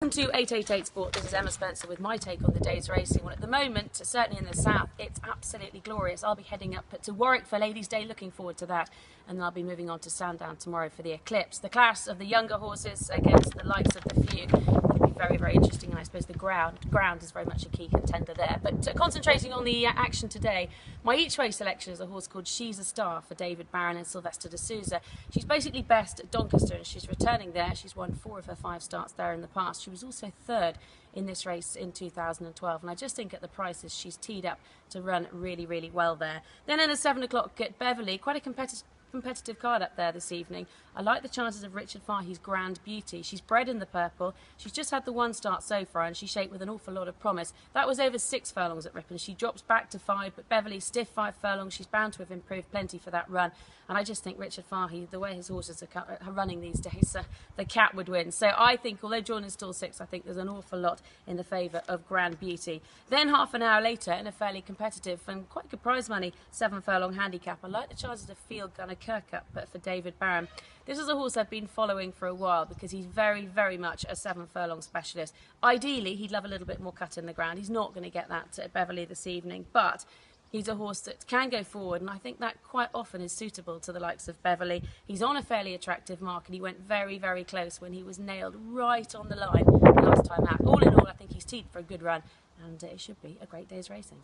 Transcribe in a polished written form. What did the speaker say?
Welcome to 888 Sport. This is Emma Spencer with my take on the day's racing. Well, at the moment, certainly in the south, it's absolutely glorious. I'll be heading up to Warwick for Ladies' Day, looking forward to that. And then I'll be moving on to Sandown tomorrow for the Eclipse. The class of the younger horses against the likes of the Fugue will be very, very interesting. And I suppose the ground is very much a key contender there. But concentrating on the action today, my each-way selection is a horse called She's a Star for David Barron and Sylvester de Souza. She's basically best at Doncaster and she's returning there. She's won 4 of her 5 starts there in the past. She was also third in this race in 2012, and I just think at the prices she's teed up to run really, really well there. Then in the 7 o'clock at Beverley, quite a competitive card up there this evening. I like the chances of Richard Fahey's Grand Beauty. She's bred in the purple. She's just had the 1 start so far and she's shaped with an awful lot of promise. That was over 6 furlongs at Ripon. She drops back to 5, but Beverley stiff 5 furlongs. She's bound to have improved plenty for that run. And I just think Richard Fahey, the way his horses are running these days, the cat would win. So I think, although drawn in stall 6, I think there's an awful lot in the favour of Grand Beauty. Then half an hour later, in a fairly competitive and quite good prize money 7 furlong handicap, I like the chances of Field Gunner Kirkup, but for David Barron. This is a horse I've been following for a while because he's very, very much a 7 furlong specialist. Ideally, he'd love a little bit more cut in the ground. He's not going to get that at Beverley this evening, but he's a horse that can go forward, and I think that quite often is suitable to the likes of Beverley. He's on a fairly attractive mark, and he went very, very close when he was nailed right on the line last time out. All in all, I think he's teed for a good run, and it should be a great day's racing.